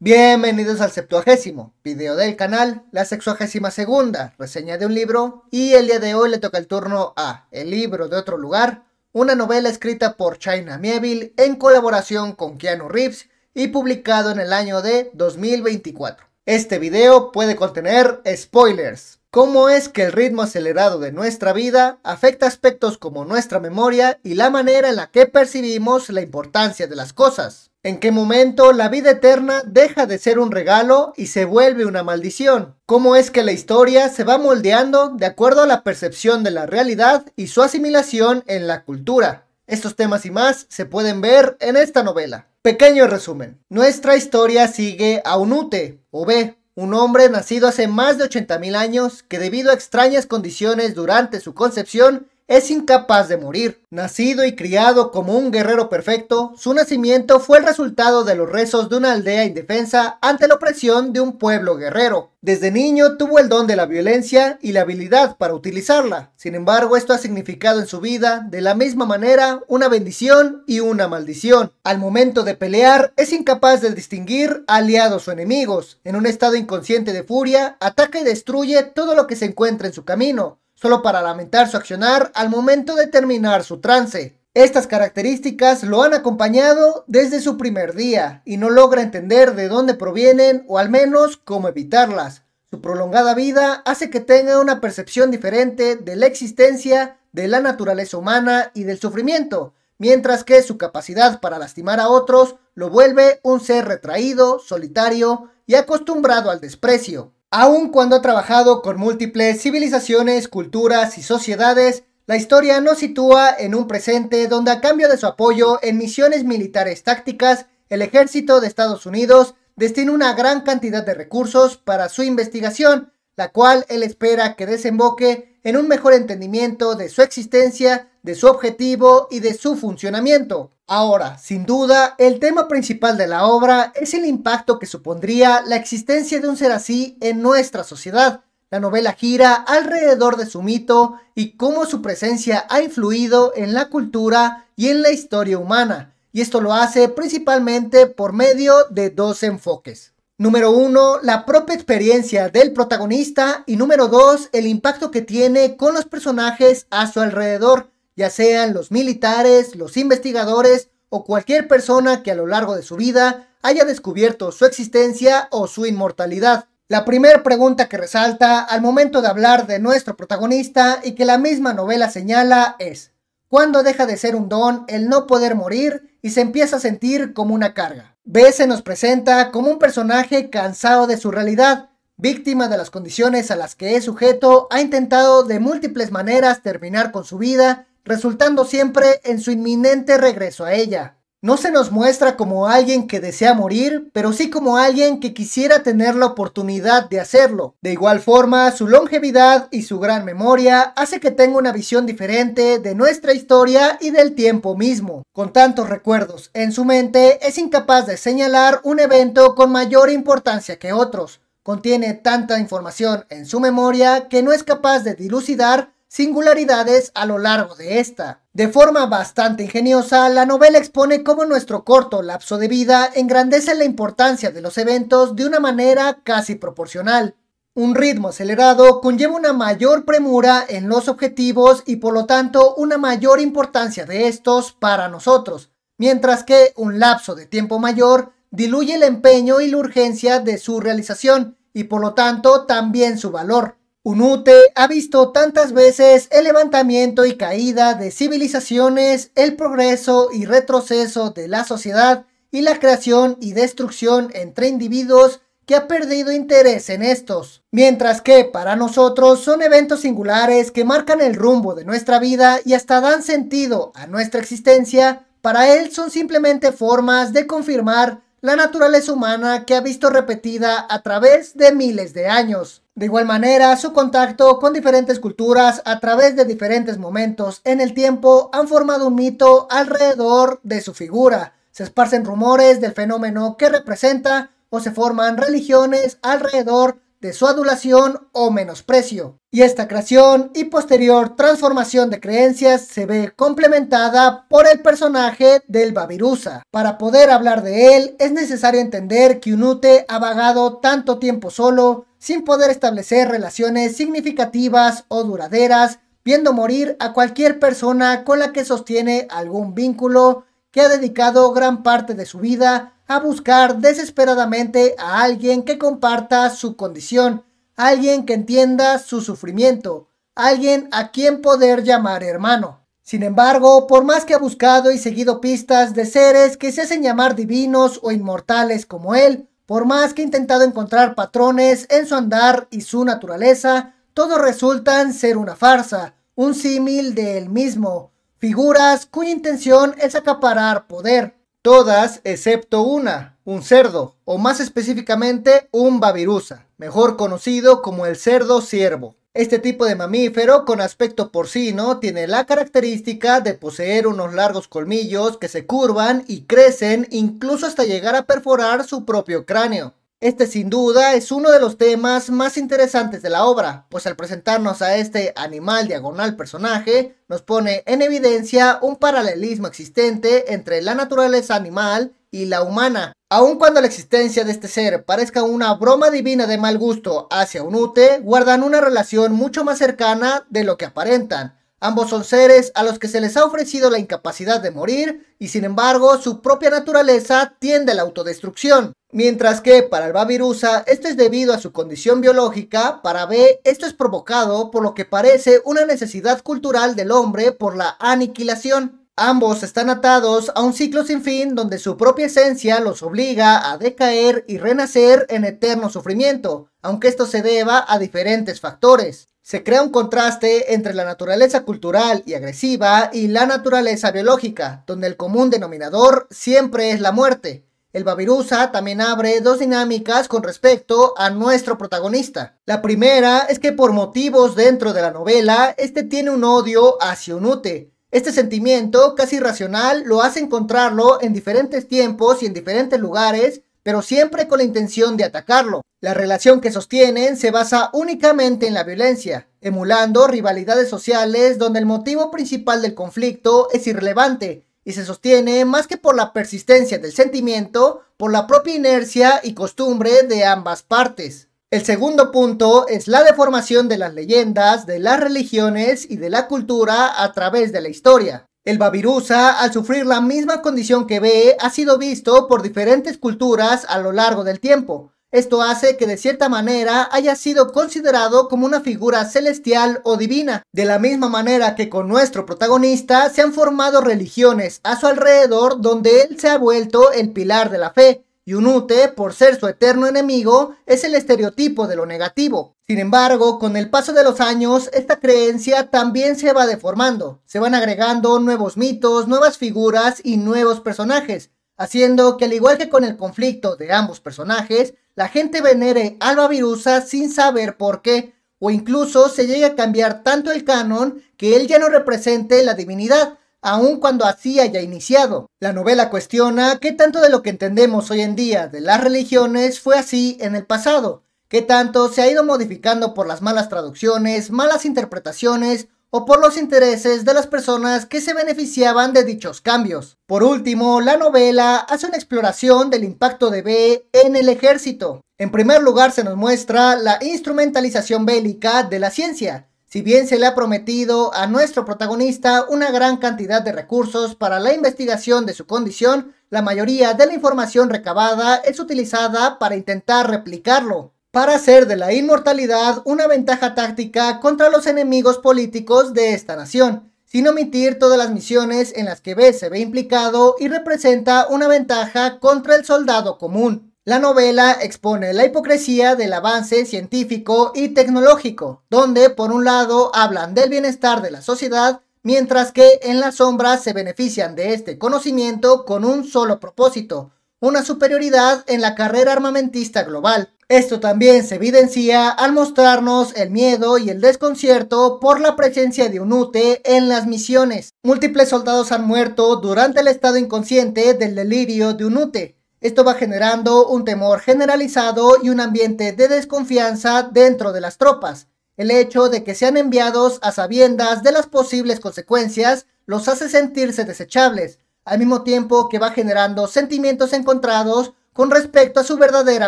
Bienvenidos al 70º video del canal, la 62ª reseña de un libro, y el día de hoy le toca el turno a El libro de otro lugar, una novela escrita por China Miéville en colaboración con Keanu Reeves y publicado en el año de 2024. Este video puede contener spoilers. ¿Cómo es que el ritmo acelerado de nuestra vida afecta aspectos como nuestra memoria y la manera en la que percibimos la importancia de las cosas? ¿En qué momento la vida eterna deja de ser un regalo y se vuelve una maldición? ¿Cómo es que la historia se va moldeando de acuerdo a la percepción de la realidad y su asimilación en la cultura? Estos temas y más se pueden ver en esta novela. Pequeño resumen. Nuestra historia sigue a Unute, o B, un hombre nacido hace más de 80.000 años que debido a extrañas condiciones durante su concepción es incapaz de morir. Nacido y criado como un guerrero perfecto, su nacimiento fue el resultado de los rezos de una aldea indefensa ante la opresión de un pueblo guerrero. Desde niño tuvo el don de la violencia y la habilidad para utilizarla. Sin embargo, esto ha significado en su vida, de la misma manera, una bendición y una maldición. Al momento de pelear, es incapaz de distinguir aliados o enemigos. En un estado inconsciente de furia, ataca y destruye todo lo que se encuentra en su camino, solo para lamentar su accionar al momento de terminar su trance. Estas características lo han acompañado desde su primer día y no logra entender de dónde provienen o al menos cómo evitarlas. Su prolongada vida hace que tenga una percepción diferente de la existencia, de la naturaleza humana y del sufrimiento, mientras que su capacidad para lastimar a otros lo vuelve un ser retraído, solitario y acostumbrado al desprecio. Aun cuando ha trabajado con múltiples civilizaciones, culturas y sociedades, la historia nos sitúa en un presente donde a cambio de su apoyo en misiones militares tácticas, el ejército de Estados Unidos destina una gran cantidad de recursos para su investigación, la cual él espera que desemboque en un mejor entendimiento de su existencia, de su objetivo y de su funcionamiento. Ahora, sin duda, el tema principal de la obra es el impacto que supondría la existencia de un ser así en nuestra sociedad. La novela gira alrededor de su mito y cómo su presencia ha influido en la cultura y en la historia humana, y esto lo hace principalmente por medio de dos enfoques. Número 1, la propia experiencia del protagonista, y número 2, el impacto que tiene con los personajes a su alrededor, ya sean los militares, los investigadores o cualquier persona que a lo largo de su vida haya descubierto su existencia o su inmortalidad. La primera pregunta que resalta al momento de hablar de nuestro protagonista y que la misma novela señala es: ¿cuándo deja de ser un don el no poder morir y se empieza a sentir como una carga? B se nos presenta como un personaje cansado de su realidad, víctima de las condiciones a las que es sujeto, ha intentado de múltiples maneras terminar con su vida, resultando siempre en su inminente regreso a ella. No se nos muestra como alguien que desea morir, pero sí como alguien que quisiera tener la oportunidad de hacerlo. De igual forma, su longevidad y su gran memoria hace que tenga una visión diferente de nuestra historia y del tiempo mismo. Con tantos recuerdos en su mente, es incapaz de señalar un evento con mayor importancia que otros. Contiene tanta información en su memoria que no es capaz de dilucidar singularidades a lo largo de esta. De forma bastante ingeniosa, la novela expone cómo nuestro corto lapso de vida engrandece la importancia de los eventos de una manera casi proporcional. Un ritmo acelerado conlleva una mayor premura en los objetivos y por lo tanto una mayor importancia de estos para nosotros, mientras que un lapso de tiempo mayor diluye el empeño y la urgencia de su realización y por lo tanto también su valor. Unute ha visto tantas veces el levantamiento y caída de civilizaciones, el progreso y retroceso de la sociedad y la creación y destrucción entre individuos que ha perdido interés en estos. Mientras que para nosotros son eventos singulares que marcan el rumbo de nuestra vida y hasta dan sentido a nuestra existencia, para él son simplemente formas de confirmar la naturaleza humana que ha visto repetida a través de miles de años. De igual manera, su contacto con diferentes culturas a través de diferentes momentos en el tiempo han formado un mito alrededor de su figura. Se esparcen rumores del fenómeno que representa o se forman religiones alrededor de su adulación o menosprecio. Y esta creación y posterior transformación de creencias se ve complementada por el personaje del Babirusa. Para poder hablar de él es necesario entender que Unute ha vagado tanto tiempo solo, sin poder establecer relaciones significativas o duraderas, viendo morir a cualquier persona con la que sostiene algún vínculo, que ha dedicado gran parte de su vida a buscar desesperadamente a alguien que comparta su condición, alguien que entienda su sufrimiento, alguien a quien poder llamar hermano. Sin embargo, por más que ha buscado y seguido pistas de seres que se hacen llamar divinos o inmortales como él, por más que ha intentado encontrar patrones en su andar y su naturaleza, todos resultan ser una farsa, un símil de él mismo, figuras cuya intención es acaparar poder. Todas excepto una, un cerdo, o más específicamente un babirusa, mejor conocido como el cerdo ciervo. Este tipo de mamífero con aspecto porcino tiene la característica de poseer unos largos colmillos que se curvan y crecen incluso hasta llegar a perforar su propio cráneo. Este sin duda es uno de los temas más interesantes de la obra, pues al presentarnos a este animal diagonal personaje, nos pone en evidencia un paralelismo existente entre la naturaleza animal y la humana. Aun cuando la existencia de este ser parezca una broma divina de mal gusto hacia Unute, guardan una relación mucho más cercana de lo que aparentan. Ambos son seres a los que se les ha ofrecido la incapacidad de morir y sin embargo su propia naturaleza tiende a la autodestrucción. Mientras que para el Babirusa esto es debido a su condición biológica, para B esto es provocado por lo que parece una necesidad cultural del hombre por la aniquilación. Ambos están atados a un ciclo sin fin donde su propia esencia los obliga a decaer y renacer en eterno sufrimiento, aunque esto se deba a diferentes factores. Se crea un contraste entre la naturaleza cultural y agresiva y la naturaleza biológica, donde el común denominador siempre es la muerte. El Babirusa también abre dos dinámicas con respecto a nuestro protagonista. La primera es que por motivos dentro de la novela, este tiene un odio hacia Unute. Este sentimiento casi irracional lo hace encontrarlo en diferentes tiempos y en diferentes lugares, pero siempre con la intención de atacarlo. La relación que sostienen se basa únicamente en la violencia, emulando rivalidades sociales donde el motivo principal del conflicto es irrelevante y se sostiene más que por la persistencia del sentimiento, por la propia inercia y costumbre de ambas partes. El segundo punto es la deformación de las leyendas, de las religiones y de la cultura a través de la historia. El Babirusa, al sufrir la misma condición que B, ha sido visto por diferentes culturas a lo largo del tiempo. Esto hace que de cierta manera haya sido considerado como una figura celestial o divina. De la misma manera que con nuestro protagonista se han formado religiones a su alrededor donde él se ha vuelto el pilar de la fe. Y Unute, por ser su eterno enemigo, es el estereotipo de lo negativo. Sin embargo, con el paso de los años, esta creencia también se va deformando. Se van agregando nuevos mitos, nuevas figuras y nuevos personajes, haciendo que al igual que con el conflicto de ambos personajes, la gente venere al Babirusa sin saber por qué, o incluso se llegue a cambiar tanto el canon que él ya no represente la divinidad, aun cuando así haya iniciado. La novela cuestiona qué tanto de lo que entendemos hoy en día de las religiones fue así en el pasado, qué tanto se ha ido modificando por las malas traducciones, malas interpretaciones o por los intereses de las personas que se beneficiaban de dichos cambios. Por último, la novela hace una exploración del impacto de B en el ejército. En primer lugar se nos muestra la instrumentalización bélica de la ciencia. Si bien se le ha prometido a nuestro protagonista una gran cantidad de recursos para la investigación de su condición, la mayoría de la información recabada es utilizada para intentar replicarlo, para hacer de la inmortalidad una ventaja táctica contra los enemigos políticos de esta nación, sin omitir todas las misiones en las que B se ve implicado y representa una ventaja contra el soldado común. La novela expone la hipocresía del avance científico y tecnológico, donde por un lado hablan del bienestar de la sociedad, mientras que en la sombra se benefician de este conocimiento con un solo propósito, una superioridad en la carrera armamentista global. Esto también se evidencia al mostrarnos el miedo y el desconcierto por la presencia de Unute en las misiones. Múltiples soldados han muerto durante el estado inconsciente del delirio de Unute. Esto va generando un temor generalizado y un ambiente de desconfianza dentro de las tropas. El hecho de que sean enviados a sabiendas de las posibles consecuencias los hace sentirse desechables, al mismo tiempo que va generando sentimientos encontrados con respecto a su verdadera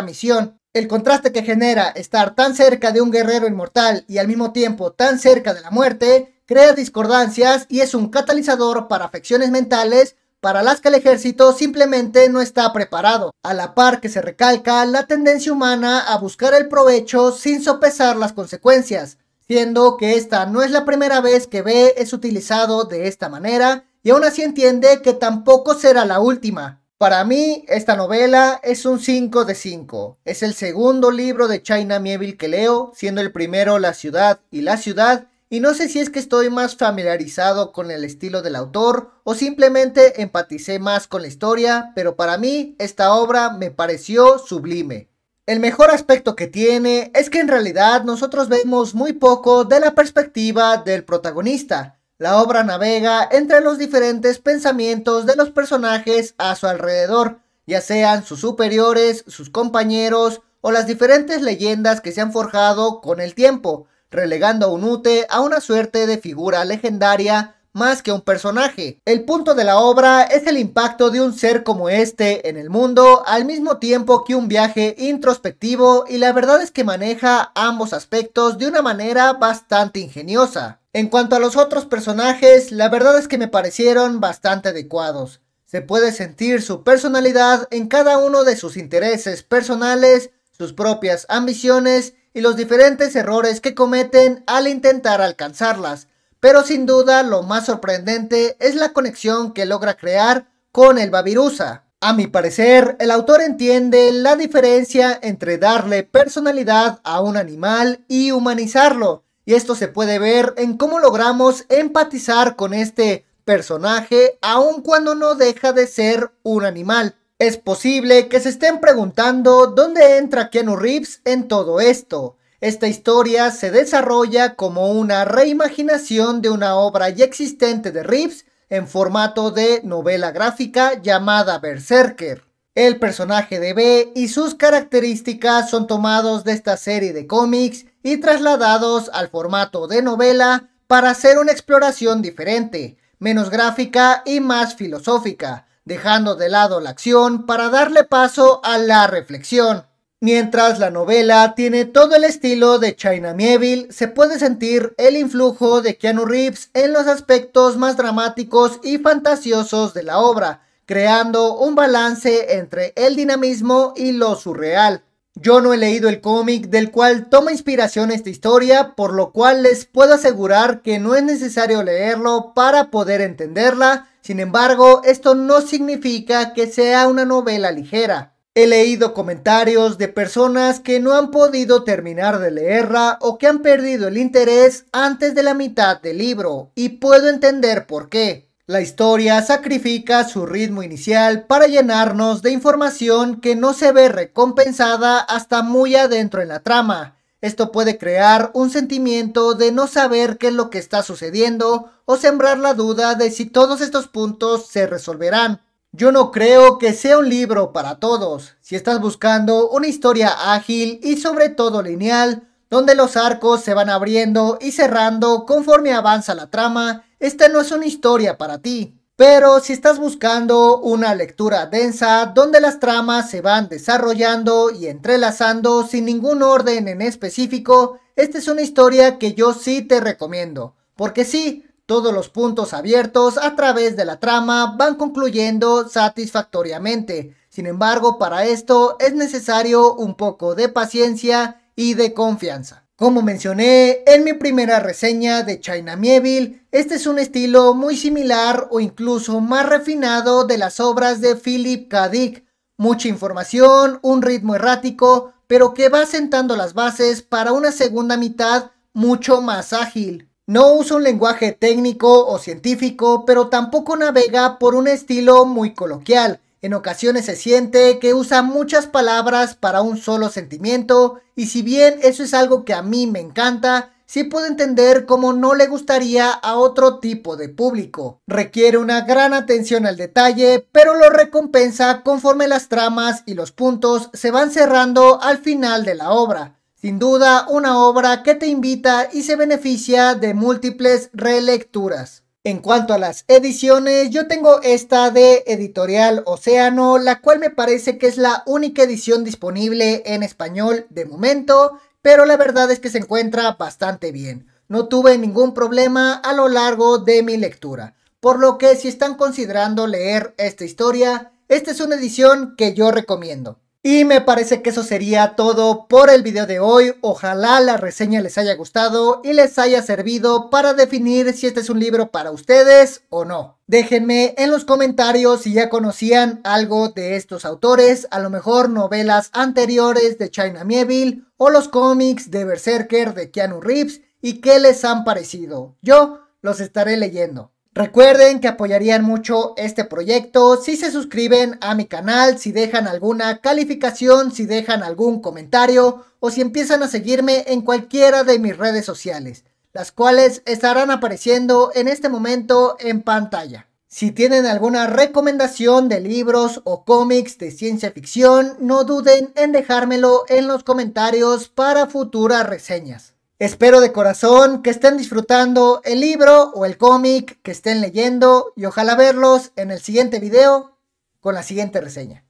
misión. El contraste que genera estar tan cerca de un guerrero inmortal y al mismo tiempo tan cerca de la muerte crea discordancias y es un catalizador para afecciones mentales para las que el ejército simplemente no está preparado, a la par que se recalca la tendencia humana a buscar el provecho sin sopesar las consecuencias, siendo que esta no es la primera vez que B es utilizado de esta manera y aún así entiende que tampoco será la última. Para mí, esta novela es un 5 de 5. Es el segundo libro de China Miéville que leo, siendo el primero La ciudad y la ciudad, y no sé si es que estoy más familiarizado con el estilo del autor o simplemente empaticé más con la historia, pero para mí esta obra me pareció sublime. El mejor aspecto que tiene es que en realidad nosotros vemos muy poco de la perspectiva del protagonista. La obra navega entre los diferentes pensamientos de los personajes a su alrededor, ya sean sus superiores, sus compañeros o las diferentes leyendas que se han forjado con el tiempo, relegando a Unute a una suerte de figura legendaria más que un personaje. El punto de la obra es el impacto de un ser como este en el mundo, al mismo tiempo que un viaje introspectivo, y la verdad es que maneja ambos aspectos de una manera bastante ingeniosa. En cuanto a los otros personajes, la verdad es que me parecieron bastante adecuados. Se puede sentir su personalidad en cada uno de sus intereses personales, sus propias ambiciones y los diferentes errores que cometen al intentar alcanzarlas, pero sin duda lo más sorprendente es la conexión que logra crear con el Babirusa. A mi parecer, el autor entiende la diferencia entre darle personalidad a un animal y humanizarlo, y esto se puede ver en cómo logramos empatizar con este personaje aun cuando no deja de ser un animal. Es posible que se estén preguntando dónde entra Keanu Reeves en todo esto. Esta historia se desarrolla como una reimaginación de una obra ya existente de Reeves en formato de novela gráfica llamada Berserker. El personaje de B y sus características son tomados de esta serie de cómics y trasladados al formato de novela para hacer una exploración diferente, menos gráfica y más filosófica, dejando de lado la acción para darle paso a la reflexión. Mientras la novela tiene todo el estilo de China Miéville, se puede sentir el influjo de Keanu Reeves en los aspectos más dramáticos y fantasiosos de la obra, creando un balance entre el dinamismo y lo surreal. Yo no he leído el cómic del cual toma inspiración esta historia, por lo cual les puedo asegurar que no es necesario leerlo para poder entenderla. Sin embargo, esto no significa que sea una novela ligera. He leído comentarios de personas que no han podido terminar de leerla o que han perdido el interés antes de la mitad del libro, y puedo entender por qué. La historia sacrifica su ritmo inicial para llenarnos de información que no se ve recompensada hasta muy adentro en la trama. Esto puede crear un sentimiento de no saber qué es lo que está sucediendo o sembrar la duda de si todos estos puntos se resolverán. Yo no creo que sea un libro para todos. Si estás buscando una historia ágil y sobre todo lineal, donde los arcos se van abriendo y cerrando conforme avanza la trama, esta no es una historia para ti. Pero si estás buscando una lectura densa, donde las tramas se van desarrollando y entrelazando sin ningún orden en específico, esta es una historia que yo sí te recomiendo. Porque sí, todos los puntos abiertos a través de la trama van concluyendo satisfactoriamente. Sin embargo, para esto es necesario un poco de paciencia y de confianza. Como mencioné en mi primera reseña de China Miéville, este es un estilo muy similar o incluso más refinado de las obras de Philip K. Dick. Mucha información, un ritmo errático, pero que va sentando las bases para una segunda mitad mucho más ágil. No usa un lenguaje técnico o científico, pero tampoco navega por un estilo muy coloquial. En ocasiones se siente que usa muchas palabras para un solo sentimiento, y si bien eso es algo que a mí me encanta, sí puedo entender cómo no le gustaría a otro tipo de público. Requiere una gran atención al detalle, pero lo recompensa conforme las tramas y los puntos se van cerrando al final de la obra. Sin duda, una obra que te invita y se beneficia de múltiples relecturas. En cuanto a las ediciones, yo tengo esta de Editorial Océano, la cual me parece que es la única edición disponible en español de momento, pero la verdad es que se encuentra bastante bien. No tuve ningún problema a lo largo de mi lectura, por lo que si están considerando leer esta historia, esta es una edición que yo recomiendo. Y me parece que eso sería todo por el video de hoy. Ojalá la reseña les haya gustado y les haya servido para definir si este es un libro para ustedes o no. Déjenme en los comentarios si ya conocían algo de estos autores, a lo mejor novelas anteriores de China Miéville o los cómics de Berserker de Keanu Reeves y qué les han parecido. Yo los estaré leyendo. Recuerden que apoyarían mucho este proyecto si se suscriben a mi canal, si dejan alguna calificación, si dejan algún comentario o si empiezan a seguirme en cualquiera de mis redes sociales, las cuales estarán apareciendo en este momento en pantalla. Si tienen alguna recomendación de libros o cómics de ciencia ficción, no duden en dejármelo en los comentarios para futuras reseñas. Espero de corazón que estén disfrutando el libro o el cómic que estén leyendo y ojalá verlos en el siguiente video con la siguiente reseña.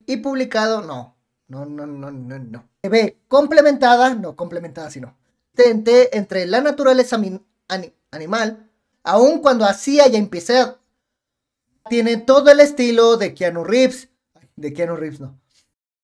Y publicado, no. Se ve complementada, no complementada sino. Entre la naturaleza animal, aun cuando así haya empezado, tiene todo el estilo de Keanu Reeves no.